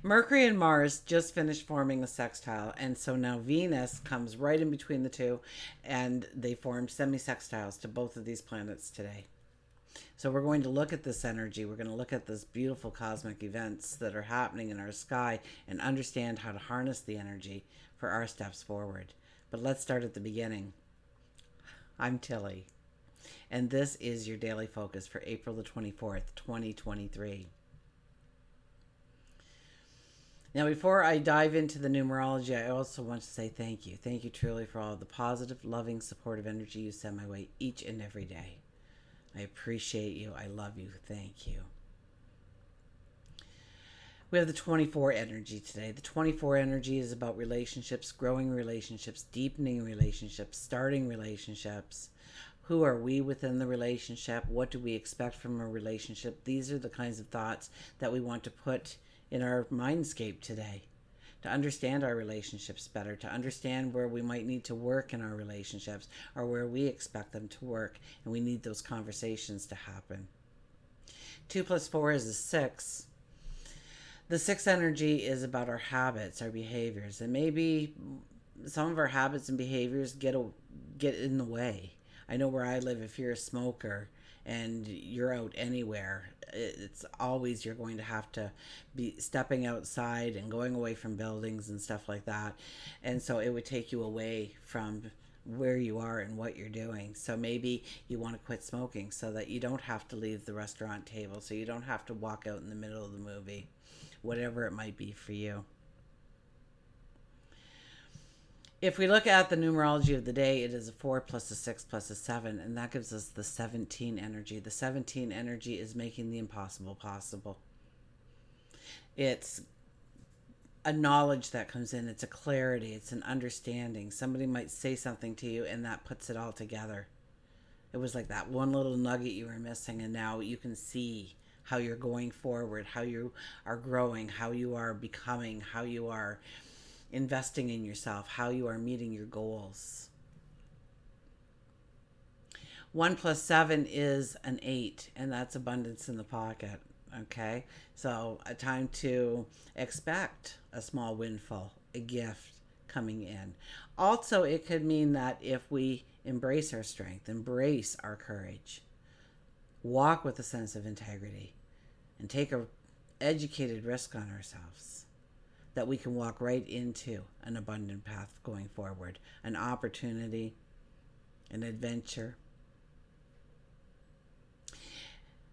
Mercury and Mars just finished forming a sextile, and so now Venus comes right in between the two, and they form semi-sextiles to both of these planets today. So we're going to look at this energy. We're going to look at this beautiful cosmic events that are happening in our sky and understand how to harness the energy for our steps forward. But let's start at the beginning. I'm Tilly, and this is your daily focus for April the 24th, 2023. Now, before I dive into the numerology, I also want to say thank you. Thank you truly for all of the positive, loving, supportive energy you send my way each and every day. I appreciate you. I love you. Thank you. We have the 24 energy today. The 24 energy is about relationships, growing relationships, deepening relationships, starting relationships. Who are we within the relationship? What do we expect from a relationship? These are the kinds of thoughts that we want to put in our mindscape today, to understand our relationships better, to understand where we might need to work in our relationships or where we expect them to work, and we need those conversations to happen. 2 plus 4 is a 6. The 6 energy is about our habits, our behaviors, and maybe some of our habits and behaviors get in the way. I know where I live, if you're a smoker and you're out anywhere, it's always you're going to have to be stepping outside and going away from buildings and stuff like that. And so it would take you away from where you are and what you're doing. So maybe you want to quit smoking so that you don't have to leave the restaurant table, so you don't have to walk out in the middle of the movie, whatever it might be for you. If we look at the numerology of the day, it is a 4 plus a 6 plus a 7, and that gives us the 17 energy. The 17 energy is making the impossible possible. It's a knowledge that comes in, it's a clarity, it's an understanding. Somebody might say something to you, and that puts it all together. It was like that one little nugget you were missing, and now you can see how you're going forward, how you are growing, how you are becoming, how you are investing in yourself, how you are meeting your goals. 1 plus 7 is an 8, and that's abundance in the pocket. Okay, so a time to expect a small windfall, a gift coming in. Also, it could mean that if we embrace our strength, embrace our courage, walk with a sense of integrity, and take a educated risk on ourselves, that we can walk right into an abundant path going forward, an opportunity, an adventure.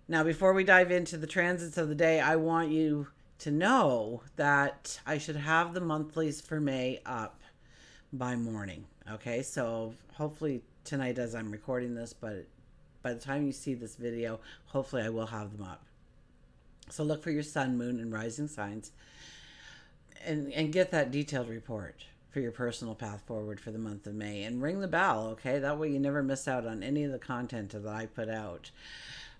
Now, before we dive into the transits of the day, I want you to know that I should have the monthlies for May up by morning. Okay, so hopefully tonight as I'm recording this, but by the time you see this video, hopefully I will have them up. So look for your sun, moon, and rising signs. And get that detailed report for your personal path forward for the month of May, and ring the bell, okay? That way you never miss out on any of the content that I put out.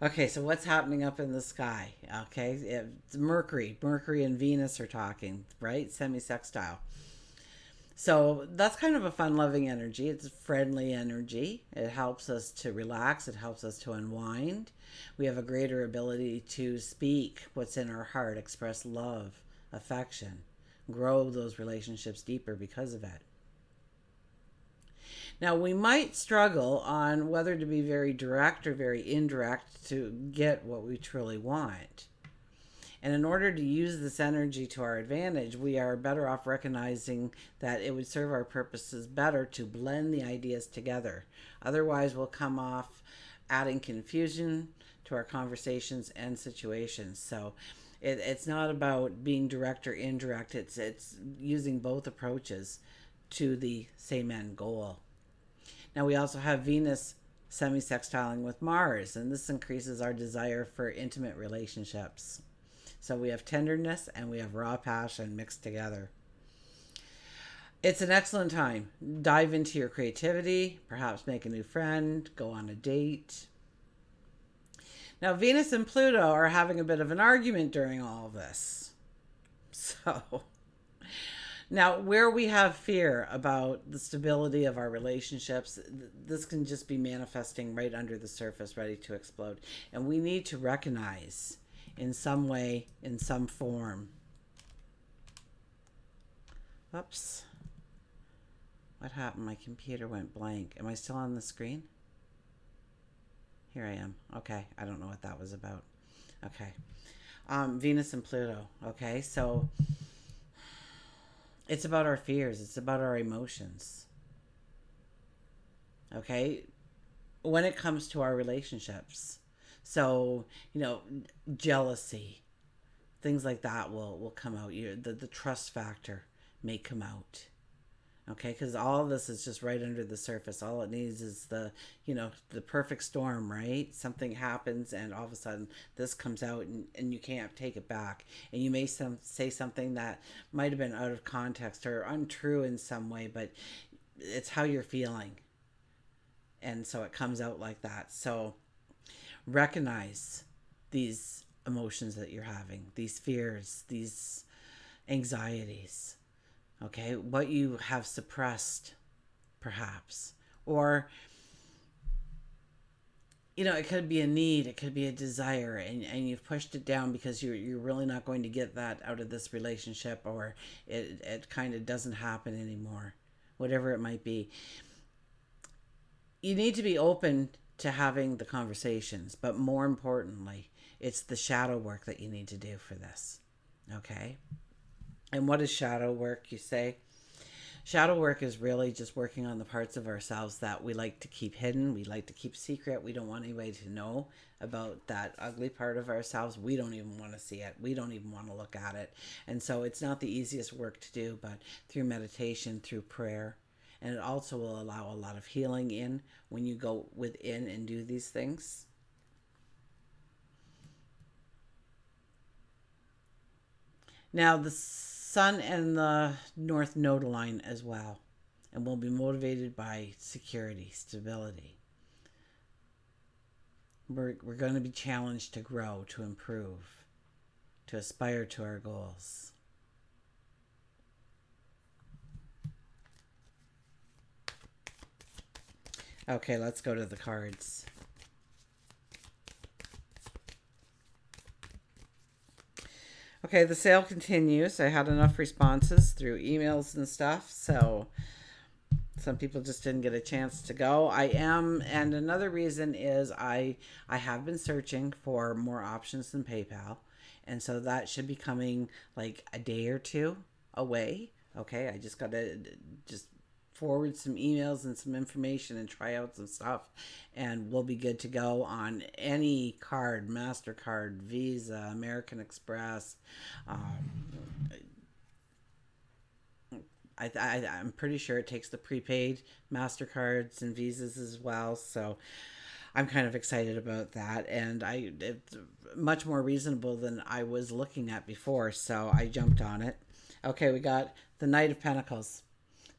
Okay, so what's happening up in the sky? Okay, it's Mercury and Venus are talking, right? Semi-sextile. So that's kind of a fun-loving energy. It's a friendly energy. It helps us to relax. It helps us to unwind. We have a greater ability to speak what's in our heart, express love, affection, grow those relationships deeper because of it. Now, we might struggle on whether to be very direct or very indirect to get what we truly want. And in order to use this energy to our advantage, we are better off recognizing that it would serve our purposes better to blend the ideas together. Otherwise, we'll come off adding confusion to our conversations and situations. So it's not about being direct or indirect. It's using both approaches to the same end goal. Now, we also have Venus semi-sextiling with Mars, and this increases our desire for intimate relationships. So we have tenderness and we have raw passion mixed together. It's an excellent time. Dive into your creativity, perhaps make a new friend, go on a date. Now, Venus and Pluto are having a bit of an argument during all of this. So, now where we have fear about the stability of our relationships, this can just be manifesting right under the surface, ready to explode. And we need to recognize in some way, in some form, Oops. What happened? My computer went blank. Am I still on the screen? Here I am. Okay. I don't know what that was about. Okay. Venus and Pluto. Okay. So it's about our fears, it's about our emotions. Okay. When it comes to our relationships. So, jealousy, things like that will come out. The trust factor may come out. Okay, because all of this is just right under the surface. All it needs is the perfect storm, right? Something happens and all of a sudden this comes out, and you can't take it back. And you may say something that might have been out of context or untrue in some way, but it's how you're feeling. And so it comes out like that. So recognize these emotions that you're having, these fears, these anxieties. Okay, what you have suppressed, perhaps, or it could be a need, it could be a desire, and you've pushed it down because you're really not going to get that out of this relationship, or it kind of doesn't happen anymore, whatever it might be. You need to be open to having the conversations, but more importantly, it's the shadow work that you need to do for this. Okay? And what is shadow work, you say? Shadow work is really just working on the parts of ourselves that we like to keep hidden, we like to keep secret. We don't want anybody to know about that ugly part of ourselves. We don't even want to see it. We don't even want to look at it. And so it's not the easiest work to do, but through meditation, through prayer, and it also will allow a lot of healing in when you go within and do these things. Now, the sun and the north node align as well, and will be motivated by security, stability. We're going to be challenged to grow, to improve, to aspire to our goals. Okay, let's go to the cards. Okay, the sale continues. I had enough responses through emails and stuff, so some people just didn't get a chance to go. And another reason is I have been searching for more options than PayPal, and so that should be coming like a day or two away. Okay, I just got to just forward some emails and some information and try out some stuff, and we'll be good to go on any card: MasterCard, Visa, American Express. I'm pretty sure it takes the prepaid MasterCards and Visas as well, so I'm kind of excited about that, and it's much more reasonable than I was looking at before, so I jumped on it. Okay, we got the Knight of Pentacles.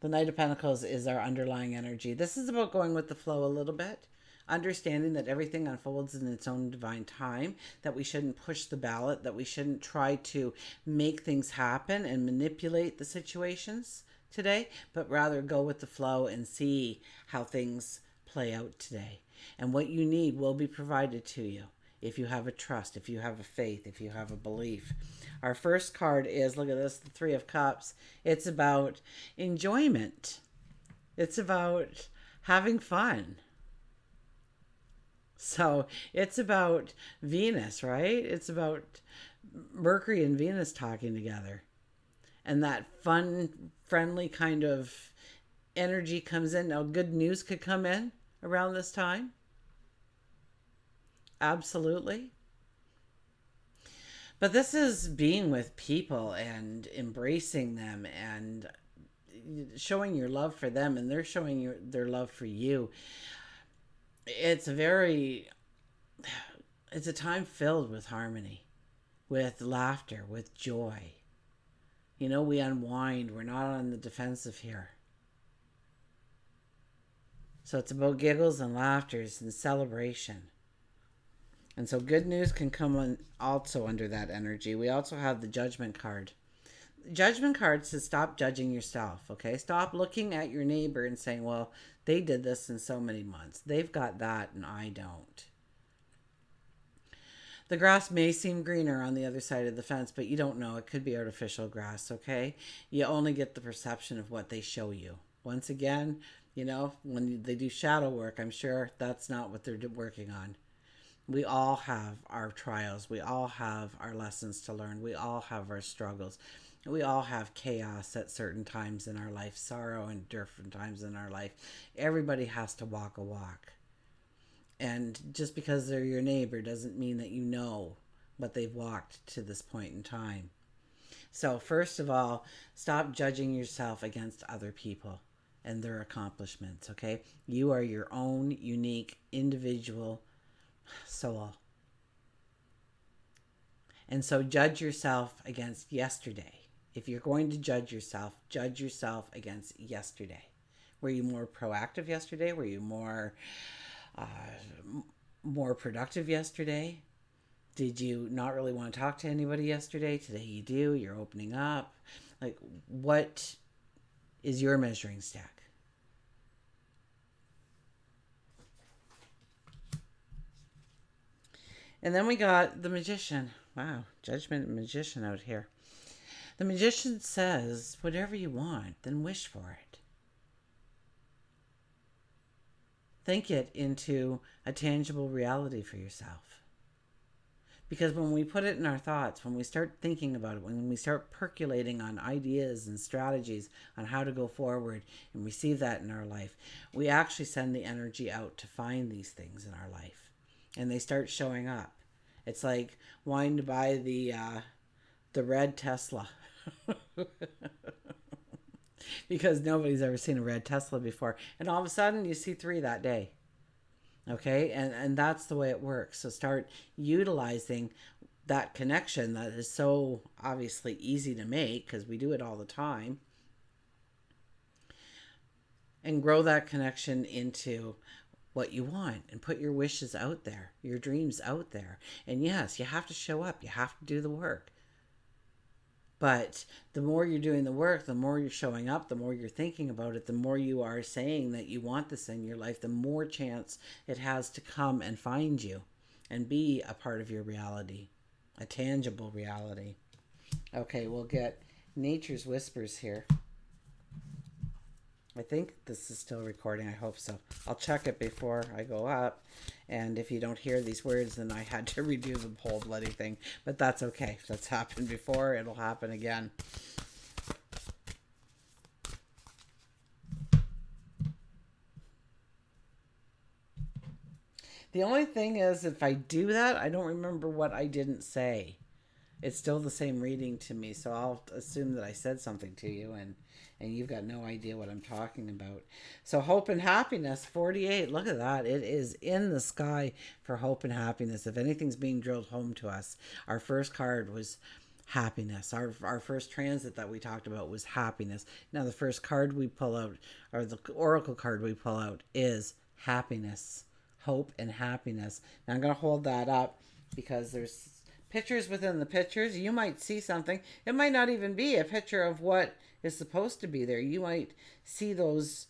The Knight of Pentacles is our underlying energy. This is about going with the flow a little bit, understanding that everything unfolds in its own divine time, that we shouldn't push the ballot, that we shouldn't try to make things happen and manipulate the situations today, but rather go with the flow and see how things play out today. And what you need will be provided to you if you have a trust, if you have a faith, if you have a belief. Our first card is, look at this, the Three of Cups. It's about enjoyment. It's about having fun. So it's about Venus, right? It's about Mercury and Venus talking together. And that fun, friendly kind of energy comes in. Now, good news could come in around this time. Absolutely. But this is being with people and embracing them and showing your love for them, and they're showing their love for you. It's a time filled with harmony, with laughter, with joy. We unwind. We're not on the defensive here. So it's about giggles and laughters and celebration. And so good news can come on also under that energy. We also have the Judgment card. Judgment card says stop judging yourself, okay? Stop looking at your neighbor and saying, well, they did this in so many months. They've got that and I don't. The grass may seem greener on the other side of the fence, but you don't know. It could be artificial grass, okay? You only get the perception of what they show you. Once again, when they do shadow work, I'm sure that's not what they're working on. We all have our trials. We all have our lessons to learn. We all have our struggles. We all have chaos at certain times in our life, sorrow in different times in our life. Everybody has to walk a walk. And just because they're your neighbor doesn't mean that you know what they've walked to this point in time. So, first of all, stop judging yourself against other people and their accomplishments, okay? You are your own unique individual soul. And so judge yourself against yesterday. If you're going to judge yourself against yesterday. Were you more proactive yesterday? Were you more productive yesterday? Did you not really want to talk to anybody yesterday? Today you do. You're opening up. Like, what is your measuring stick? And then we got the magician. Wow, judgment and magician out here. The magician says, whatever you want, then wish for it. Think it into a tangible reality for yourself. Because when we put it in our thoughts, when we start thinking about it, when we start percolating on ideas and strategies on how to go forward and receive that in our life, we actually send the energy out to find these things in our life. And they start showing up. It's like wanting to buy the red Tesla. Because nobody's ever seen a red Tesla before. And all of a sudden you see 3 that day. Okay? And that's the way it works. So start utilizing that connection that is so obviously easy to make because we do it all the time. And grow that connection into what you want and put your wishes out there, your dreams out there. And yes, you have to show up. You have to do the work. But the more you're doing the work, the more you're showing up, the more you're thinking about it, the more you are saying that you want this in your life, the more chance it has to come and find you and be a part of your reality, a tangible reality. Okay, we'll get Nature's Whispers here. I think this is still recording. I hope so. I'll check it before I go up. And if you don't hear these words, then I had to redo the whole bloody thing. But that's okay. If that's happened before, it'll happen again. The only thing is, if I do that, I don't remember what I didn't say. It's still the same reading to me, so I'll assume that I said something to you, and you've got no idea what I'm talking about. So hope and happiness, 48. Look at that. It is in the sky for hope and happiness. If anything's being drilled home to us, our first card was happiness. Our first transit that we talked about was happiness. Now the first card we pull out, or the oracle card we pull out, is happiness, hope and happiness. Now I'm going to hold that up because there's pictures within the pictures. You might see something. It might not even be a picture of what is supposed to be there. You might see those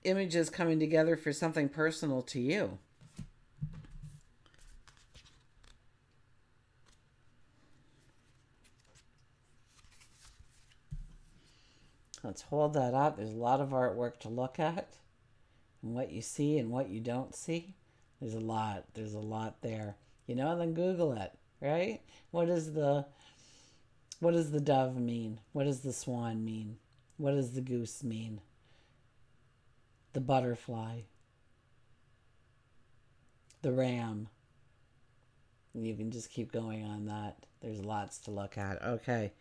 images coming together for something personal to you. Let's hold that up. There's a lot of artwork to look at. And what you see and what you don't see. There's a lot. There's a lot there. And then Google it, right? What does the dove mean? What does the swan mean? What does the goose mean? The butterfly. The ram. And you can just keep going on that. There's lots to look at. Okay.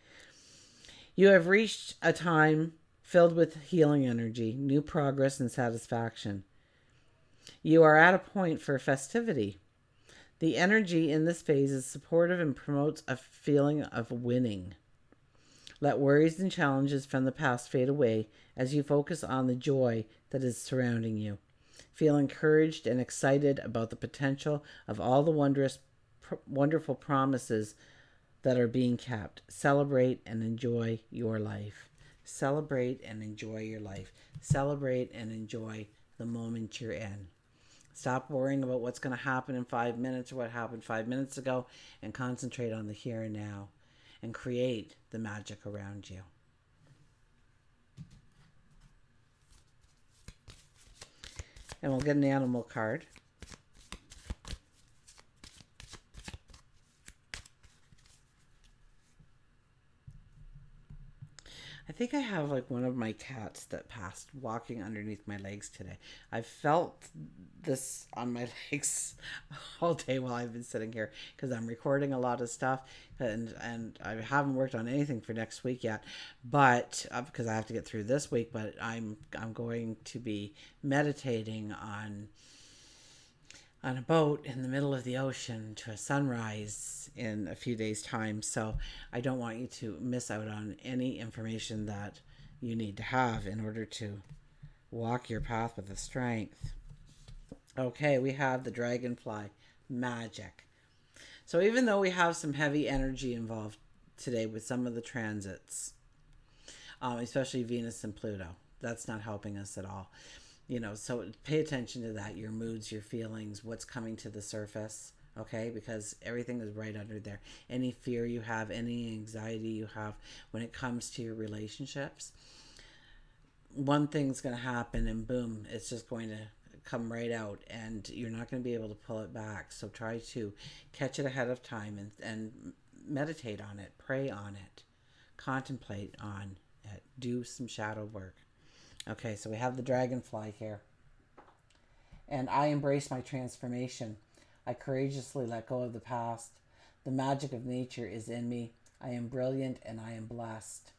You have reached a time filled with healing energy, new progress, and satisfaction. You are at a point for festivity. The energy in this phase is supportive and promotes a feeling of winning. Let worries and challenges from the past fade away as you focus on the joy that is surrounding you. Feel encouraged and excited about the potential of all the wonderful promises that are being kept. Celebrate and enjoy your life. Celebrate and enjoy your life. Celebrate and enjoy the moment you're in. Stop worrying about what's going to happen in 5 minutes or what happened 5 minutes ago, and concentrate on the here and now and create the magic around you. And we'll get an animal card. I think I have like one of my cats that passed walking underneath my legs today. I've felt this on my legs all day while I've been sitting here because I'm recording a lot of stuff, and I haven't worked on anything for next week yet, but because I have to get through this week. But I'm going to be meditating on a boat in the middle of the ocean to a sunrise in a few days' time. So I don't want you to miss out on any information that you need to have in order to walk your path with the strength. Okay, we have the dragonfly magic. So even though we have some heavy energy involved today with some of the transits, especially Venus and Pluto, that's not helping us at all. So pay attention to that, your moods, your feelings, what's coming to the surface, okay? Because everything is right under there. Any fear you have, any anxiety you have when it comes to your relationships, one thing's going to happen and boom, it's just going to come right out, and you're not going to be able to pull it back. So try to catch it ahead of time and meditate on it, pray on it, contemplate on it, do some shadow work. Okay, so we have the dragonfly here. And I embrace my transformation. I courageously let go of the past. The magic of nature is in me. I am brilliant and I am blessed.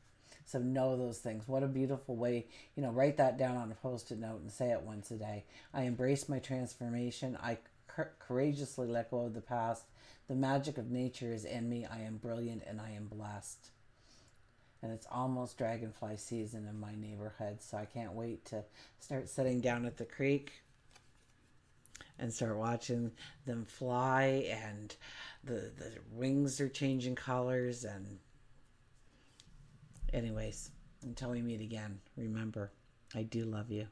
So know those things. What a beautiful way. Write that down on a post-it note and say it once a day. I embrace my transformation. I courageously let go of the past. The magic of nature is in me. I am brilliant and I am blessed. And it's almost dragonfly season in my neighborhood, so I can't wait to start sitting down at the creek and start watching them fly, and the wings are changing colors. And anyways, until we meet again, remember, I do love you.